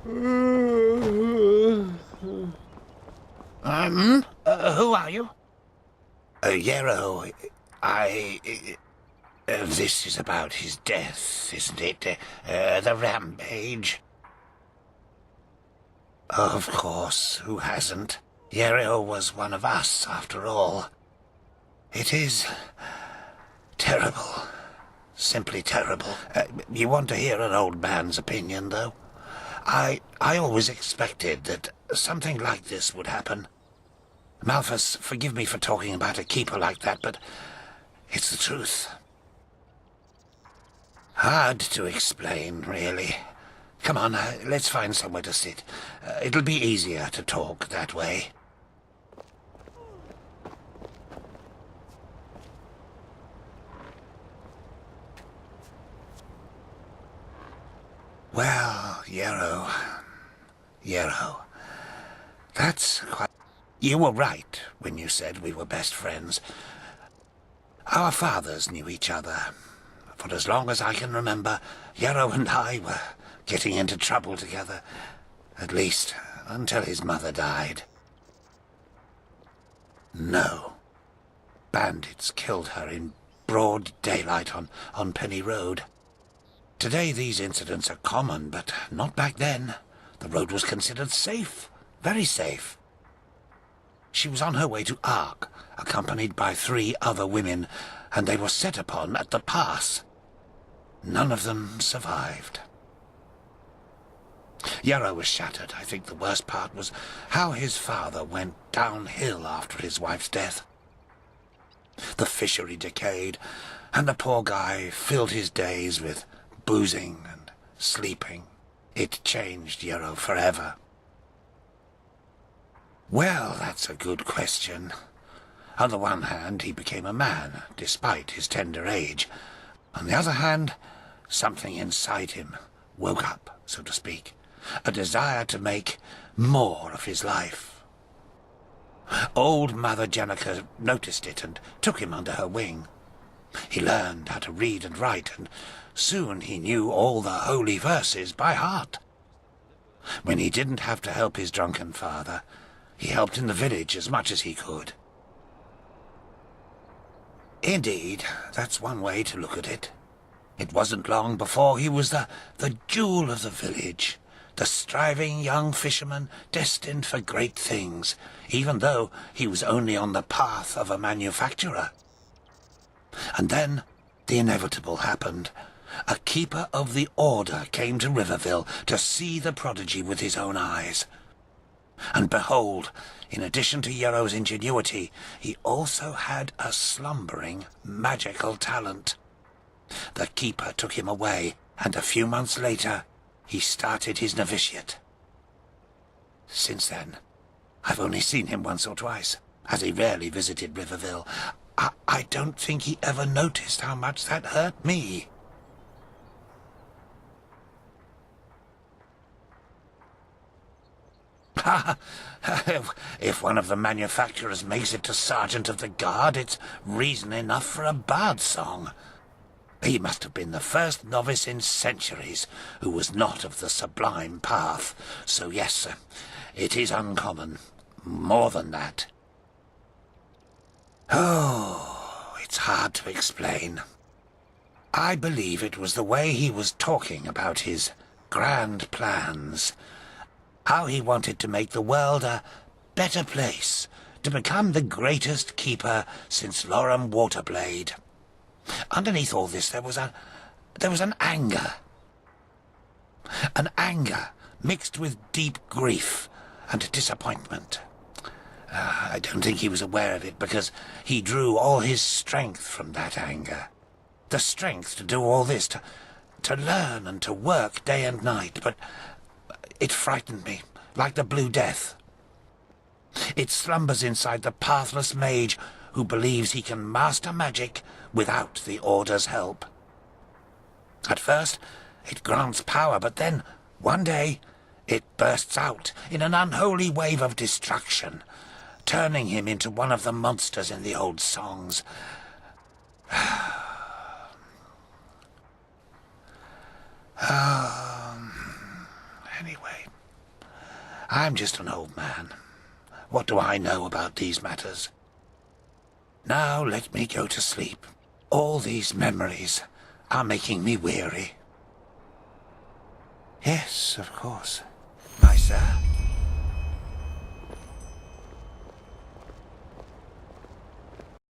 Who are you? Yarrow, this is about his death, isn't it? The rampage. Of course, who hasn't? Yarrow was one of us, after all. It is terrible. Simply terrible. You want to hear an old man's opinion, though? I always expected that something like this would happen. Malthus, forgive me for talking about a keeper like that, but it's the truth. Hard to explain, really. Come on, let's find somewhere to sit. It'll be easier to talk that way. Well, Yarrow, that's quite... You were right when you said we were best friends. Our fathers knew each other. For as long as I can remember, Yarrow and I were getting into trouble together. At least, until his mother died. No. Bandits killed her in broad daylight on Penny Road. Today these incidents are common, but not back then. The road was considered safe. Very safe. She was on her way to Ark, accompanied by 3 other women, and they were set upon at the pass. None of them survived. Yarrow was shattered. I think the worst part was how his father went downhill after his wife's death. The fishery decayed, and the poor guy filled his days with boozing and sleeping. It changed Yarrow forever. Well, that's a good question. On the one hand, he became a man, despite his tender age. On the other hand, something inside him woke up, so to speak. A desire to make more of his life. Old Mother Jenica noticed it and took him under her wing. He learned how to read and write, and soon he knew all the holy verses by heart. When he didn't have to help his drunken father, he helped in the village as much as he could. Indeed, that's one way to look at it. It wasn't long before he was the jewel of the village, the striving young fisherman destined for great things, even though he was only on the path of a manufacturer. And then the inevitable happened. A keeper of the order came to Riverville to see the prodigy with his own eyes. And behold, in addition to Yarrow's ingenuity, he also had a slumbering, magical talent. The keeper took him away, and a few months later, he started his novitiate. Since then, I've only seen him once or twice, as he rarely visited Riverville. I don't think he ever noticed how much that hurt me. If one of the manufacturers makes it to Sergeant of the Guard, it's reason enough for a bard song. He must have been the first novice in centuries who was not of the sublime path. So yes, it is uncommon. More than that. Oh, it's hard to explain. I believe it was the way he was talking about his grand plans. How he wanted to make the world a better place, to become the greatest keeper since Lorem Waterblade. Underneath all this there was an anger. An anger mixed with deep grief and disappointment. I don't think he was aware of it, because he drew all his strength from that anger. The strength to do all this, to learn and to work day and night, but it frightened me, like the Blue Death. It slumbers inside the pathless mage who believes he can master magic without the Order's help. At first, it grants power, but then, one day, it bursts out in an unholy wave of destruction, turning him into one of the monsters in the old songs. Anyway, I'm just an old man. What do I know about these matters? Now let me go to sleep. All these memories are making me weary. Yes, of course. My sir.